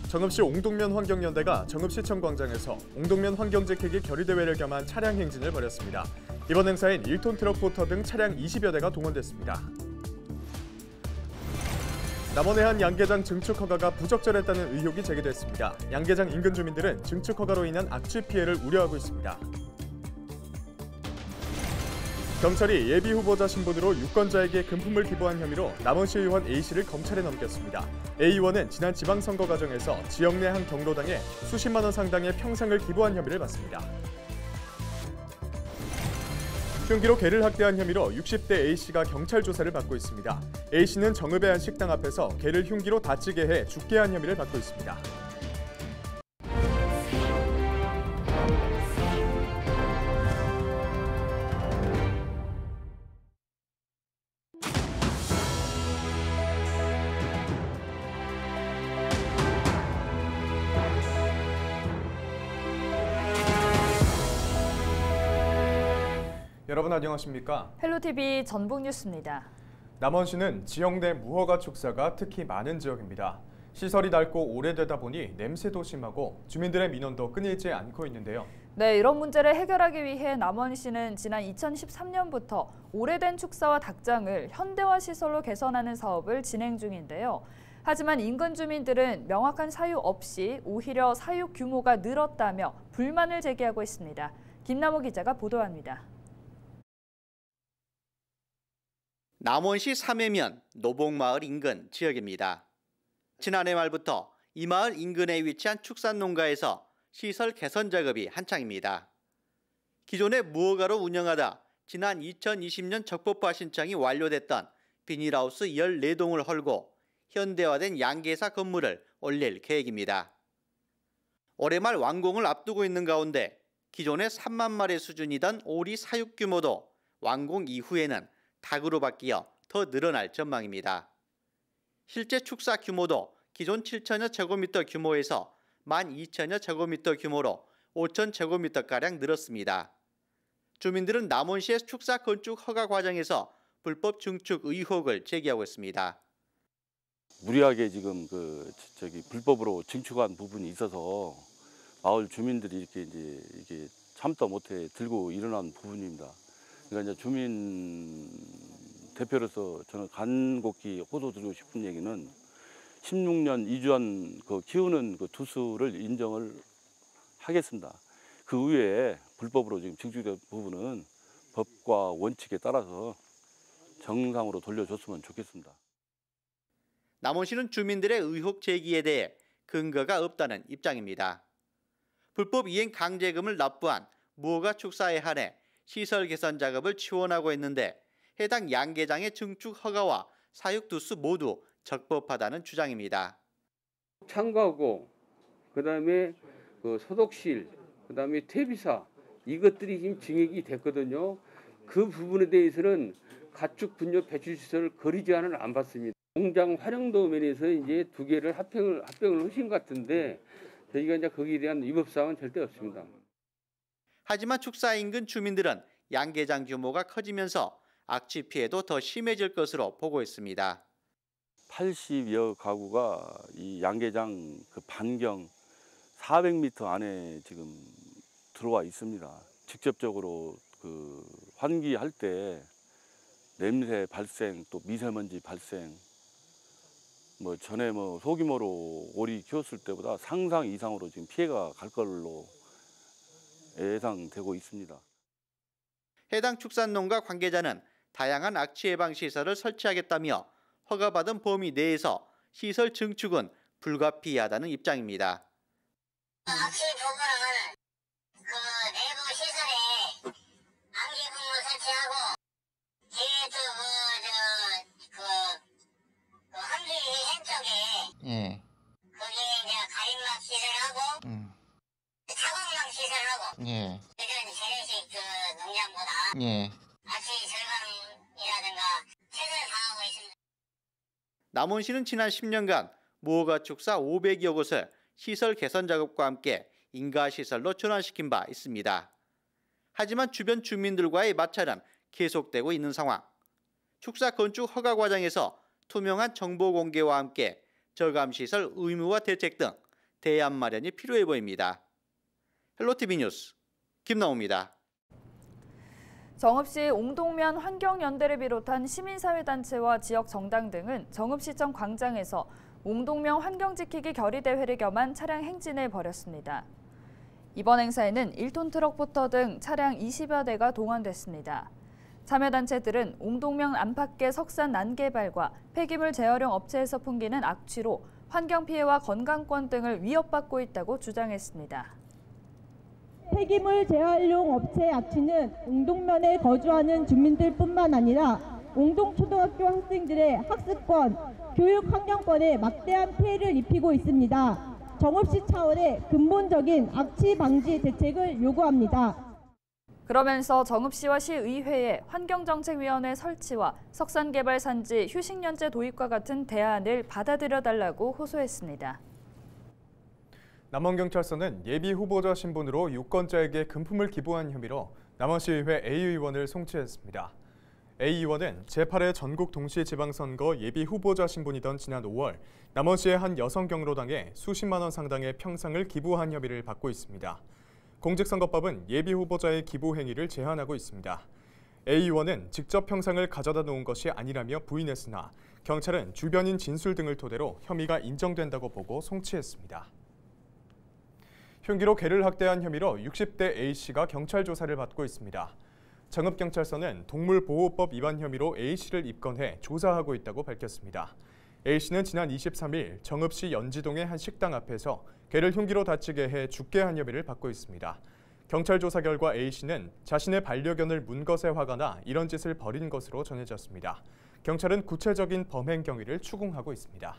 정읍시 옹동면 환경연대가 정읍시청 광장에서 옹동면 환경지키기 결의대회를 겸한 차량 행진을 벌였습니다. 이번 행사엔 1톤 트럭 포터 등 차량 20여 대가 동원됐습니다. 남원의 한 양계장 증축 허가가 부적절했다는 의혹이 제기됐습니다. 양계장 인근 주민들은 증축 허가로 인한 악취 피해를 우려하고 있습니다. 경찰이 예비 후보자 신분으로 유권자에게 금품을 기부한 혐의로 남원시 의원 A씨를 검찰에 넘겼습니다. A 의원은 지난 지방선거 과정에서 지역 내 한 경로당에 수십만 원 상당의 평상을 기부한 혐의를 받습니다. 흉기로 개를 학대한 혐의로 60대 A씨가 경찰 조사를 받고 있습니다. A씨는 정읍의 한 식당 앞에서 개를 흉기로 다치게 해 죽게 한 혐의를 받고 있습니다. 여러분 안녕하십니까? 헬로티비 전북뉴스입니다. 남원시는 지역 내 무허가 축사가 특히 많은 지역입니다. 시설이 낡고 오래되다 보니 냄새도 심하고 주민들의 민원도 끊이지 않고 있는데요. 네, 이런 문제를 해결하기 위해 남원시는 지난 2013년부터 오래된 축사와 닭장을 현대화 시설로 개선하는 사업을 진행 중인데요. 하지만 인근 주민들은 명확한 사유 없이 오히려 사육 규모가 늘었다며 불만을 제기하고 있습니다. 김남호 기자가 보도합니다. 남원시 삼해면 노봉마을 인근 지역입니다. 지난해 말부터 이 마을 인근에 위치한 축산농가에서 시설 개선 작업이 한창입니다. 기존에 무허가로 운영하다 지난 2020년 적법화 신청이 완료됐던 비닐하우스 14동을 헐고 현대화된 양계사 건물을 올릴 계획입니다. 올해 말 완공을 앞두고 있는 가운데 기존의 3만 마리 수준이던 오리 사육 규모도 완공 이후에는 닭으로 바뀌어 더 늘어날 전망입니다. 실제 축사 규모도 기존 7천여 제곱미터 규모에서 12,000여 제곱미터 규모로 5,000 제곱미터가량 늘었습니다. 주민들은 남원시의 축사 건축 허가 과정에서 불법 증축 의혹을 제기하고 있습니다. 무리하게 지금 불법으로 증축한 부분이 있어서 마을 주민들이 이렇게 참다 못해 들고 일어난 부분입니다. 그러니까 이제 주민 대표로서 저는 간곡히 호소드리고 싶은 얘기는 16년 이주한 키우는 두수를 인정을 하겠습니다. 그 외에 불법으로 지금 증축된 부분은 법과 원칙에 따라서 정상으로 돌려줬으면 좋겠습니다. 남원시는 주민들의 의혹 제기에 대해 근거가 없다는 입장입니다. 불법 이행 강제금을 납부한 무허가 축사에 한해 시설 개선 작업을 지원하고 있는데 해당 양계장의 증축 허가와 사육 두수 모두 적법하다는 주장입니다. 창고하고 그다음에 소독실, 그다음에 퇴비사 이것들이 지금 증액이 됐거든요. 그 부분에 대해서는 가축 분뇨 배출 시설을 거리 제한을 안 받습니다. 공장 활용도 면에서 이제 두 개를 합병을 하신 것 같은데 저희가 이제 거기에 대한 위법 사항은 절대 없습니다. 하지만 축사 인근 주민들은 양계장 규모가 커지면서 악취 피해도 더 심해질 것으로 보고 있습니다. 80여 가구가 이 양계장 반경 400m 안에 지금 들어와 있습니다. 직접적으로 환기할 때 냄새 발생, 또 미세먼지 발생, 전에 소규모로 오리 키웠을 때보다 상상 이상으로 지금 피해가 갈 걸로 예상되고 있습니다. 해당 축산농가 관계자는 다양한 악취 예방 시설을 설치하겠다며 허가받은 범위 내에서 시설 증축은 불가피하다는 입장입니다. 악취 부분은 내부 시설에 안개분무 설치하고 뒤에 또 환기 행 쪽에 거기에 이제 가림막 시설하고 타공망 시설하고 요즘 재래식 농장보다 악취 절감이라든가 최선을 다하고 있습니다. 남원시는 지난 10년간 무허가 축사 500여 곳을 시설 개선 작업과 함께 인가시설로 전환시킨 바 있습니다. 하지만 주변 주민들과의 마찰은 계속되고 있는 상황. 축사 건축 허가 과정에서 투명한 정보 공개와 함께 저감시설 의무화 대책 등 대안 마련이 필요해 보입니다. 헬로티비 뉴스 김나옵니다. 정읍시 옹동면 환경연대를 비롯한 시민사회단체와 지역 정당 등은 정읍시청 광장에서 옹동면 환경지키기 결의대회를 겸한 차량 행진을 벌였습니다. 이번 행사에는 1톤 트럭부터 등 차량 20여 대가 동원됐습니다. 참여단체들은 옹동면 안팎의 석산 난개발과 폐기물 재활용 업체에서 풍기는 악취로 환경 피해와 건강권 등을 위협받고 있다고 주장했습니다. 폐기물 재활용 업체의 악취는 옹동면에 거주하는 주민들뿐만 아니라 옹동초등학교 학생들의 학습권, 교육 환경권에 막대한 피해를 입히고 있습니다. 정읍시 차원의 근본적인 악취 방지 대책을 요구합니다. 그러면서 정읍시와 시의회에 환경정책위원회 설치와 석산개발산지 휴식연제 도입과 같은 대안을 받아들여달라고 호소했습니다. 남원경찰서는 예비 후보자 신분으로 유권자에게 금품을 기부한 혐의로 남원시의회 A 의원을 송치했습니다. A 의원은 제8회 전국 동시지방선거 예비 후보자 신분이던 지난 5월 남원시의 한 여성 경로당에 수십만 원 상당의 평상을 기부한 혐의를 받고 있습니다. 공직선거법은 예비 후보자의 기부 행위를 제한하고 있습니다. A 의원은 직접 평상을 가져다 놓은 것이 아니라며 부인했으나 경찰은 주변인 진술 등을 토대로 혐의가 인정된다고 보고 송치했습니다. 흉기로 개를 학대한 혐의로 60대 A씨가 경찰 조사를 받고 있습니다. 정읍경찰서는 동물보호법 위반 혐의로 A씨를 입건해 조사하고 있다고 밝혔습니다. A씨는 지난 23일 정읍시 연지동의 한 식당 앞에서 개를 흉기로 다치게 해 죽게 한 혐의를 받고 있습니다. 경찰 조사 결과 A씨는 자신의 반려견을 문 것에 화가 나 이런 짓을 벌인 것으로 전해졌습니다. 경찰은 구체적인 범행 경위를 추궁하고 있습니다.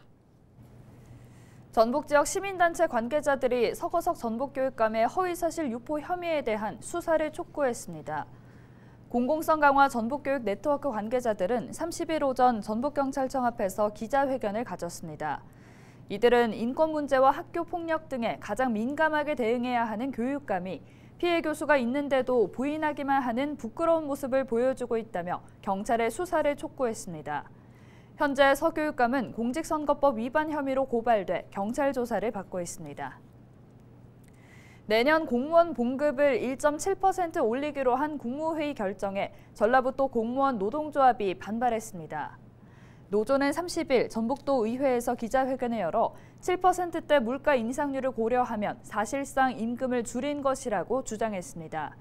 전북 지역 시민단체 관계자들이 서거석 전북교육감의 허위사실 유포 혐의에 대한 수사를 촉구했습니다. 공공성 강화 전북교육 네트워크 관계자들은 30일 오전 전북경찰청 앞에서 기자회견을 가졌습니다. 이들은 인권 문제와 학교 폭력 등에 가장 민감하게 대응해야 하는 교육감이 피해 교수가 있는데도 부인하기만 하는 부끄러운 모습을 보여주고 있다며 경찰의 수사를 촉구했습니다. 현재 서 교육감은 공직선거법 위반 혐의로 고발돼 경찰 조사를 받고 있습니다. 내년 공무원 봉급을 1.7% 올리기로 한 국무회의 결정에 전라북도 공무원 노동조합이 반발했습니다. 노조는 30일 전북도 의회에서 기자회견을 열어 7%대 물가 인상률을 고려하면 사실상 임금을 줄인 것이라고 주장했습니다.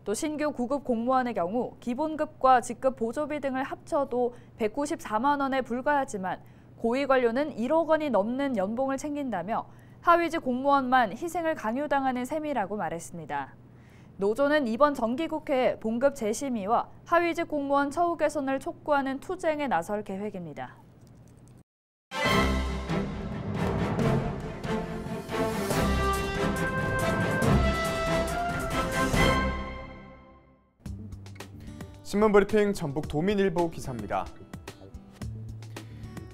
또 신규 9급 공무원의 경우 기본급과 직급 보조비 등을 합쳐도 194만 원에 불과하지만 고위 관료는 1억 원이 넘는 연봉을 챙긴다며 하위직 공무원만 희생을 강요당하는 셈이라고 말했습니다. 노조는 이번 정기국회에 봉급 재심의와 하위직 공무원 처우 개선을 촉구하는 투쟁에 나설 계획입니다. 신문브리핑 전북 도민일보 기사입니다.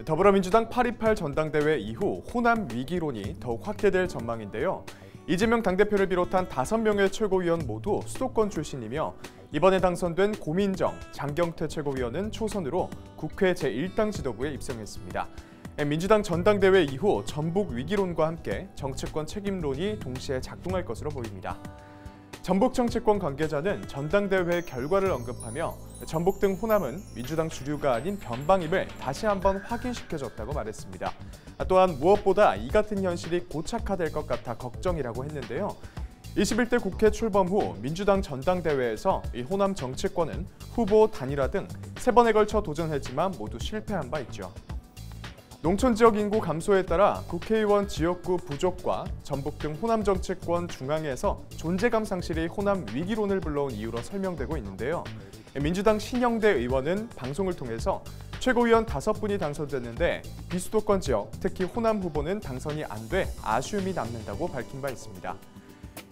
더불어민주당 8.28 전당대회 이후 호남 위기론이 더욱 확대될 전망인데요. 이재명 당대표를 비롯한 5명의 최고위원 모두 수도권 출신이며 이번에 당선된 고민정, 장경태 최고위원은 초선으로 국회 제1당 지도부에 입성했습니다. 민주당 전당대회 이후 전북 위기론과 함께 정치권 책임론이 동시에 작동할 것으로 보입니다. 전북 정치권 관계자는 전당대회 결과를 언급하며 전북 등 호남은 민주당 주류가 아닌 변방임을 다시 한번 확인시켜줬다고 말했습니다. 또한 무엇보다 이 같은 현실이 고착화될 것 같아 걱정이라고 했는데요. 21대 국회 출범 후 민주당 전당대회에서 이 호남 정치권은 후보 단일화 등 3번에 걸쳐 도전했지만 모두 실패한 바 있죠. 농촌 지역 인구 감소에 따라 국회의원 지역구 부족과 전북 등 호남 정치권 중앙에서 존재감 상실이 호남 위기론을 불러온 이유로 설명되고 있는데요. 민주당 신영대 의원은 방송을 통해서 최고위원 5분이 당선됐는데 비수도권 지역, 특히 호남 후보는 당선이 안 돼 아쉬움이 남는다고 밝힌 바 있습니다.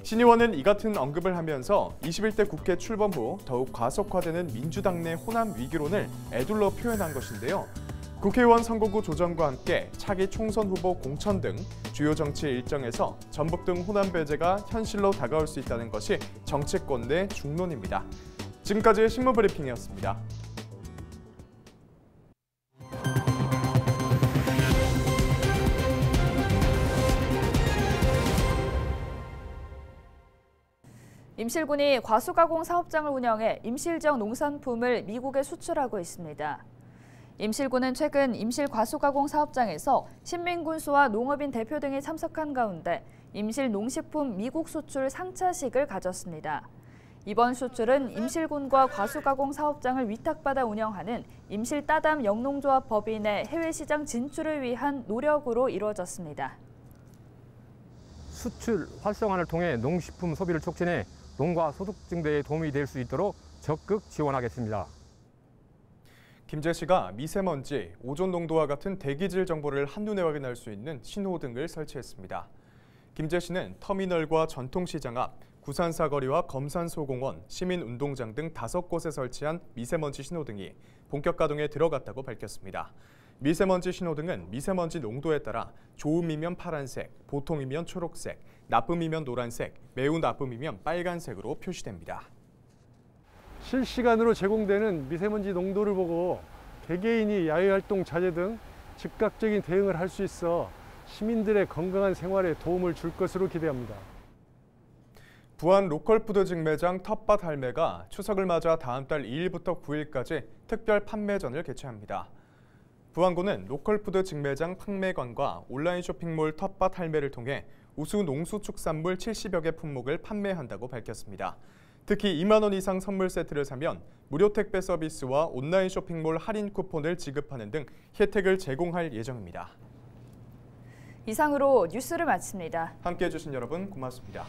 신 의원은 이 같은 언급을 하면서 21대 국회 출범 후 더욱 과속화되는 민주당 내 호남 위기론을 애둘러 표현한 것인데요. 국회의원 선거구 조정과 함께 차기 총선 후보 공천 등 주요 정치 일정에서 전북 등 호남 배제가 현실로 다가올 수 있다는 것이 정치권 내 중론입니다. 지금까지 신문브리핑이었습니다. 임실군이 과수가공 사업장을 운영해 임실적 농산품을 미국에 수출하고 있습니다. 임실군은 최근 임실 과수가공 사업장에서 신민군수와 농업인 대표 등이 참석한 가운데 임실 농식품 미국 수출 상차식을 가졌습니다. 이번 수출은 임실군과 과수가공 사업장을 위탁받아 운영하는 임실 따담 영농조합 법인의 해외 시장 진출을 위한 노력으로 이루어졌습니다. 수출 활성화를 통해 농식품 소비를 촉진해 농가 소득 증대에 도움이 될 수 있도록 적극 지원하겠습니다. 김제시가 미세먼지, 오존 농도와 같은 대기질 정보를 한눈에 확인할 수 있는 신호등을 설치했습니다. 김제시는 터미널과 전통시장 앞, 구산사거리와 검산소공원, 시민운동장 등 5곳에 설치한 미세먼지 신호등이 본격 가동에 들어갔다고 밝혔습니다. 미세먼지 신호등은 미세먼지 농도에 따라 좋음이면 파란색, 보통이면 초록색, 나쁨이면 노란색, 매우 나쁨이면 빨간색으로 표시됩니다. 실시간으로 제공되는 미세먼지 농도를 보고 개개인이 야외활동 자제 등 즉각적인 대응을 할 수 있어 시민들의 건강한 생활에 도움을 줄 것으로 기대합니다. 부안 로컬푸드 직매장 텃밭 할매가 추석을 맞아 다음 달 2일부터 9일까지 특별 판매전을 개최합니다. 부안군은 로컬푸드 직매장 판매관과 온라인 쇼핑몰 텃밭 할매를 통해 우수 농수축산물 70여 개 품목을 판매한다고 밝혔습니다. 특히 2만 원 이상 선물 세트를 사면 무료 택배 서비스와 온라인 쇼핑몰 할인 쿠폰을 지급하는 등 혜택을 제공할 예정입니다. 이상으로 뉴스를 마칩니다. 함께해 주신 여러분 고맙습니다.